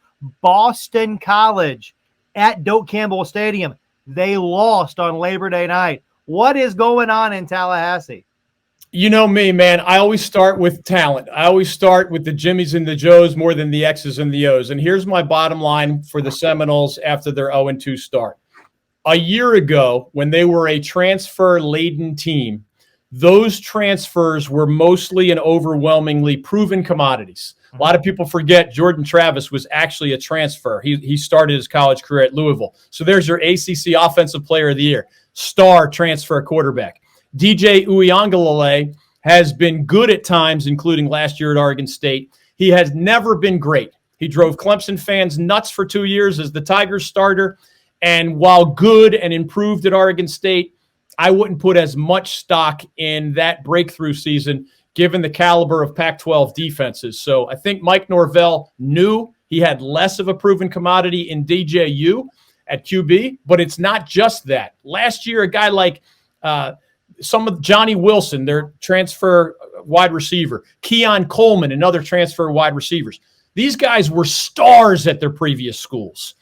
at Doak Campbell Stadium. They lost on Labor Day night. What is going on in Tallahassee? You know me, man. I always start with talent. I always start with the Jimmies and the Joes more than the X's and the O's. And here's my bottom line for the Seminoles after their 0-2 start. A year ago, when they were a transfer-laden team, those transfers were mostly and overwhelmingly proven commodities. A lot of people forget Jordan Travis was actually a transfer. He started his college career at Louisville. So there's your ACC Offensive Player of the Year, star transfer quarterback. DJ Uiagalelei has been good at times, including last year at Oregon State. He has never been great. He drove Clemson fans nuts for 2 years as the Tigers starter. And while good and improved at Oregon State, I wouldn't put as much stock in that breakthrough season given the caliber of Pac-12 defenses. So I think Mike Norvell knew he had less of a proven commodity in DJU at QB, but it's not just that. Last year, a guy like some of Johnny Wilson, their transfer wide receiver, Keon Coleman, another transfer wide receivers. These guys were stars at their previous schools.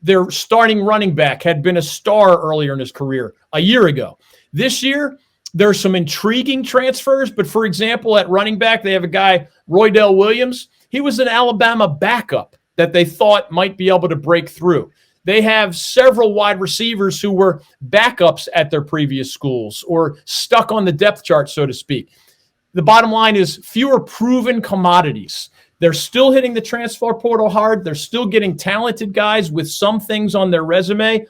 Their starting running back had been a star earlier in his career a year ago. This year, there's some intriguing transfers, but for example, at running back, they have a guy, Roydell Williams. He was an Alabama backup that they thought might be able to break through. They have several wide receivers who were backups at their previous schools or stuck on the depth chart, so to speak. The bottom line is fewer proven commodities. They're still hitting the transfer portal hard. They're still getting talented guys with some things on their resume.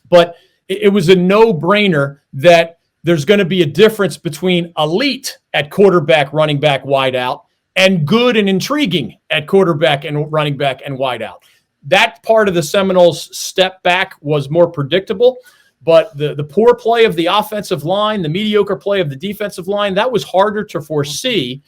But it was a no-brainer that there's going to be a difference between elite at quarterback, running back, wide out, and good and intriguing at quarterback and running back and wide out. That part of the Seminoles' step back was more predictable, but the poor play of the offensive line, the mediocre play of the defensive line, that was harder to foresee,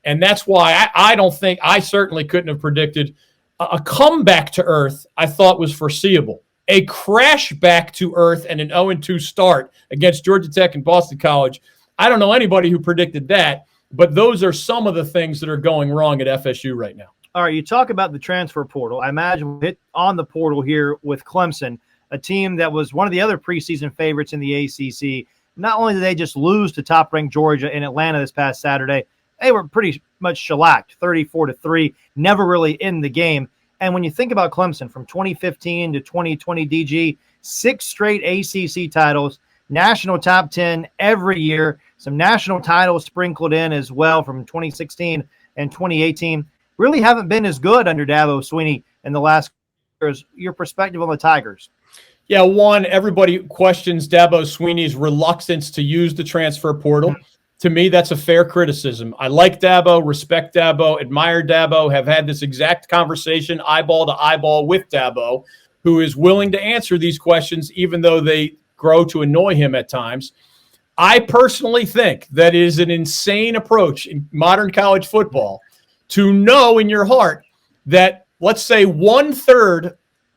and that's why I certainly couldn't have predicted a comeback to earth. I thought was foreseeable. A crash back to earth and an 0-2 start against Georgia Tech and Boston College. I don't know anybody who predicted that, but those are some of the things that are going wrong at FSU right now. All right, you talk about the transfer portal. I imagine we'll hit on the portal here with Clemson, a team that was one of the other preseason favorites in the ACC. Not only did they just lose to top-ranked Georgia in Atlanta this past Saturday, they were pretty much shellacked, 34-3, never really in the game. And when you think about Clemson from 2015 to 2020 DG, 6 straight ACC titles, national top 10 every year, some national titles sprinkled in as well from 2016 and 2018. Really haven't been as good under Dabo Swinney in the last years. Your perspective on the Tigers? Yeah, one, everybody questions Dabo Swinney's reluctance to use the transfer portal. To me, that's a fair criticism. I like Dabo, respect Dabo, admire Dabo, have had this exact conversation eyeball to eyeball with Dabo, who is willing to answer these questions even though they grow to annoy him at times. I personally think that is an insane approach in modern college football to know in your heart that let's say 1/3,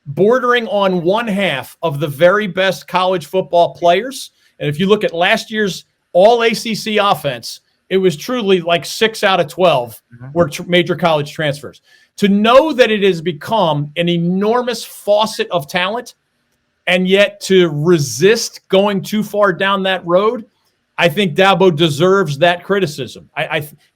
bordering on 1/2 of the very best college football players. And if you look at last year's all ACC offense, it was truly like 6 out of 12 were major college transfers. To know that it has become an enormous faucet of talent, and yet to resist going too far down that road, I think Dabo deserves that criticism.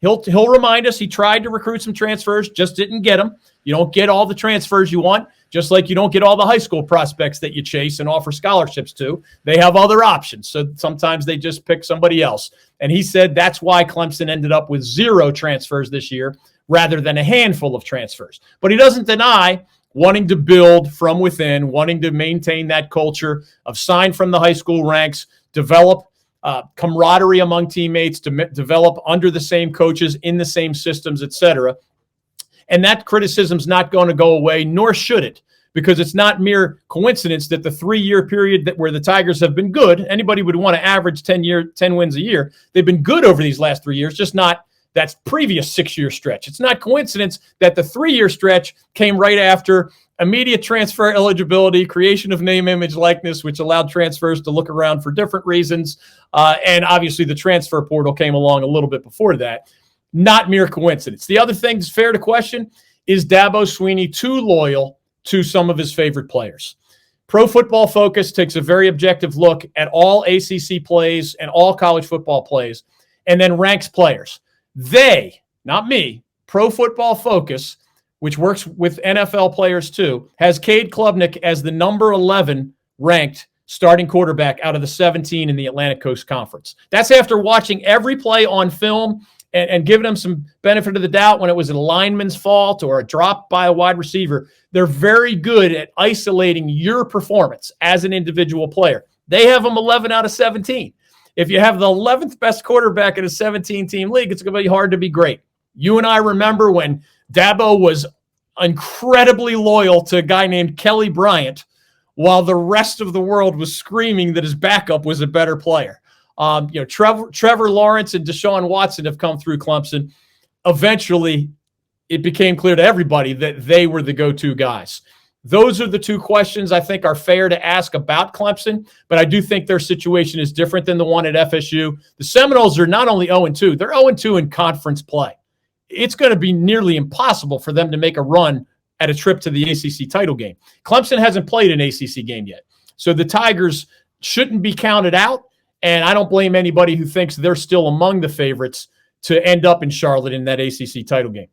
He'll remind us he tried to recruit some transfers, just didn't get them. You don't get all the transfers you want, just like you don't get all the high school prospects that you chase and offer scholarships to. They have other options, so sometimes they just pick somebody else. And he said that's why Clemson ended up with 0 transfers this year rather than a handful of transfers. But he doesn't deny wanting to build from within, wanting to maintain that culture of sign from the high school ranks, develop camaraderie among teammates, to develop under the same coaches, in the same systems, etc. And that criticism's not going to go away, nor should it, because it's not mere coincidence that the 3-year period where the Tigers have been good, anybody would want to average 10 wins a year. They've been good over these last 3 years, just not that previous 6-year stretch. It's not coincidence that the 3-year stretch came right after immediate transfer eligibility, creation of name, image, likeness, which allowed transfers to look around for different reasons. And obviously the transfer portal came along a little bit before that. Not mere coincidence. The other thing that's fair to question is Dabo Swinney too loyal to some of his favorite players. Pro Football Focus takes a very objective look at all ACC plays and all college football plays and then ranks players. They, not me, Pro Football Focus, which works with NFL players too, has Cade Klubnik as the number 11 ranked starting quarterback out of the 17 in the Atlantic Coast Conference. That's after watching every play on film and giving them some benefit of the doubt when it was a lineman's fault or a drop by a wide receiver. They're very good at isolating your performance as an individual player. They have them 11 out of 17. If you have the 11th best quarterback in a 17-team league, it's going to be hard to be great. You and I remember when Dabo was incredibly loyal to a guy named Kelly Bryant while the rest of the world was screaming that his backup was a better player. Trevor Lawrence and Deshaun Watson have come through Clemson. Eventually, it became clear to everybody that they were the go-to guys. Those are the two questions I think are fair to ask about Clemson, but I do think their situation is different than the one at FSU. The Seminoles are not only 0-2, they're 0-2 in conference play. It's going to be nearly impossible for them to make a run at a trip to the ACC title game. Clemson hasn't played an ACC game yet, so the Tigers shouldn't be counted out. And I don't blame anybody who thinks they're still among the favorites to end up in Charlotte in that ACC title game.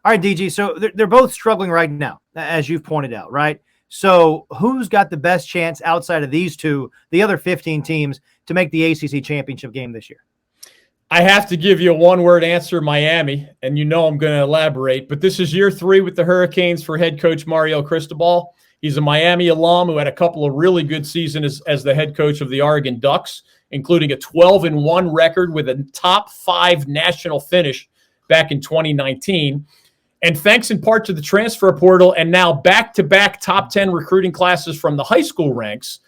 All right, DG. So they're both struggling right now, as you've pointed out, right? So who's got the best chance outside of these two, the other 15 teams, to make the ACC championship game this year? I have to give you a one-word answer, Miami, and you know I'm going to elaborate. But this is year 3 with the Hurricanes for head coach Mario Cristobal. He's a Miami alum who had a couple of really good seasons as the head coach of the Oregon Ducks, including a 12-1 record with a top 5 national finish back in 2019. And thanks in part to the transfer portal and now back-to-back top 10 recruiting classes from the high school ranks,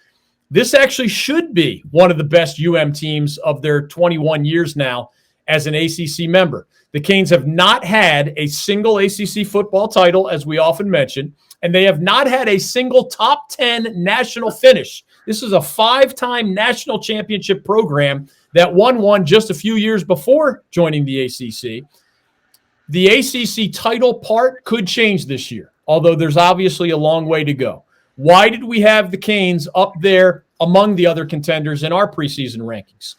this actually should be one of the best teams of their 21 years now as an ACC member. The Canes have not had a single ACC football title, as we often mention, and they have not had a single top 10 national finish. This is a 5-time national championship program that won one just a few years before joining the ACC. The ACC title part could change this year, although there's obviously a long way to go. Why did we have the Canes up there among the other contenders in our preseason rankings?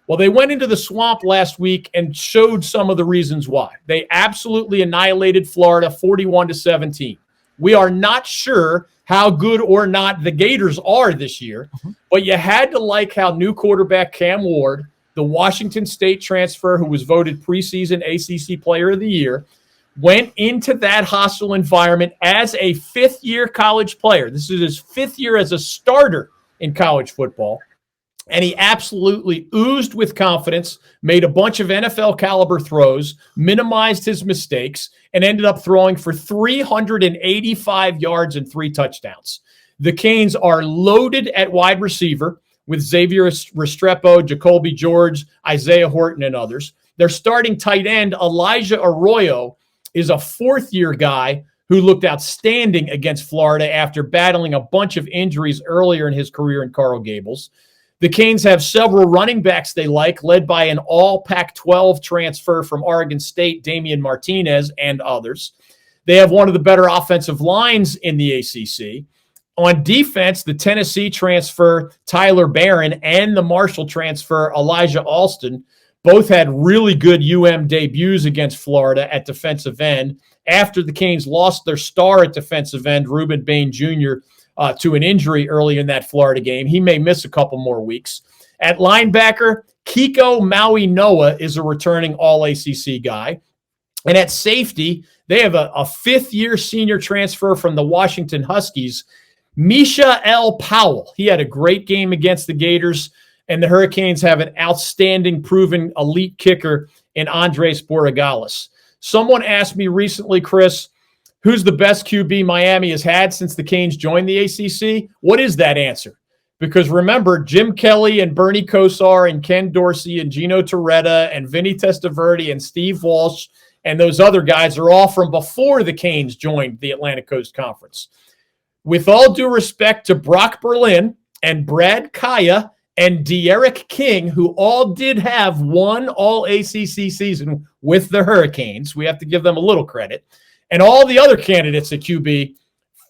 Well, they went into the swamp last week and showed some of the reasons why. They absolutely annihilated Florida 41-17. We are not sure how good or not the Gators are this year, but you had to like how new quarterback Cam Ward, the Washington State transfer who was voted preseason ACC Player of the Year, went into that hostile environment as a 5th-year college player. This is his 5th year as a starter in college football. And he absolutely oozed with confidence, made a bunch of NFL-caliber throws, minimized his mistakes, and ended up throwing for 385 yards and 3 touchdowns. The Canes are loaded at wide receiver with Xavier Restrepo, Jacoby George, Isaiah Horton, and others. Their starting tight end, Elijah Arroyo, is a 4th-year guy who looked outstanding against Florida after battling a bunch of injuries earlier in his career in Coral Gables. The Canes have several running backs they like, led by an all Pac-12 transfer from Oregon State, Damian Martinez, and others. They have one of the better offensive lines in the ACC. On defense, the Tennessee transfer, Tyler Barron, and the Marshall transfer, Elijah Alston, both had really good debuts against Florida at defensive end after the Canes lost their star at defensive end, Reuben Bain Jr., to an injury early in that Florida game. He may miss a couple more weeks. At linebacker, Kiko Maui Noah is a returning All-ACC guy. And at safety, they have a fifth-year senior transfer from the Washington Huskies, Misha L. Powell. He had a great game against the Gators, and the Hurricanes have an outstanding, proven elite kicker in Andres Borregales. Someone asked me recently, Chris, who's the best QB Miami has had since the Canes joined the ACC? What is that answer? Because remember, Jim Kelly and Bernie Kosar and Ken Dorsey and Gino Torretta and Vinny Testaverde and Steve Walsh and those other guys are all from before the Canes joined the Atlantic Coast Conference. With all due respect to Brock Berlin and Brad Kaya and De'Aaron King, who all did have one All-ACC season with the Hurricanes, we have to give them a little credit, and all the other candidates at QB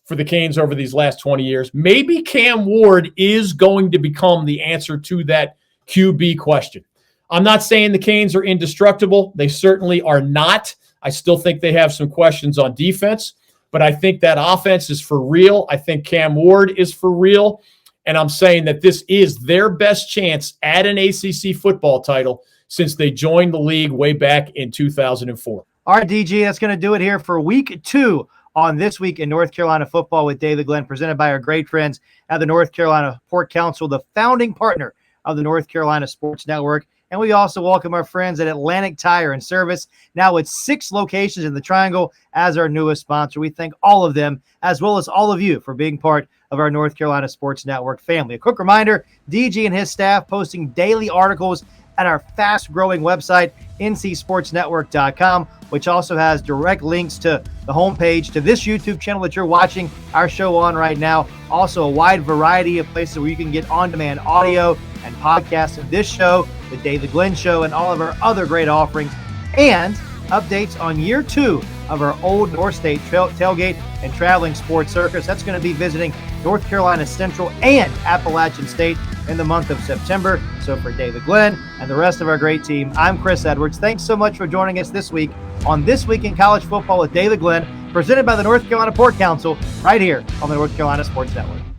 for the Canes over these last 20 years, maybe Cam Ward is going to become the answer to that QB question. I'm not saying the Canes are indestructible. They certainly are not. I still think they have some questions on defense, but I think that offense is for real. I think Cam Ward is for real, and I'm saying that this is their best chance at an ACC football title since they joined the league way back in 2004. All right, DG, that's going to do it here for week 2 on This Week in North Carolina Football with David Glenn, presented by our great friends at the North Carolina Port Council, the founding partner of the North Carolina Sports Network. And we also welcome our friends at Atlantic Tire and Service, now with 6 locations in the Triangle, as our newest sponsor. We thank all of them, as well as all of you, for being part of our North Carolina Sports Network family. A quick reminder, DG and his staff posting daily articles at our fast-growing website, ncsportsnetwork.com, which also has direct links to the homepage, to this YouTube channel that you're watching our show on right now. Also, a wide variety of places where you can get on-demand audio and podcasts of this show, the David Glenn Show, and all of our other great offerings, and updates on year 2 of our Old North State tailgate and traveling sports circus. That's going to be visiting North Carolina Central and Appalachian State in the month of September. So for David Glenn and the rest of our great team, I'm Chris Edwards. Thanks so much for joining us this week on This Week in College Football with David Glenn, presented by the North Carolina Port Council, right here on the North Carolina Sports Network.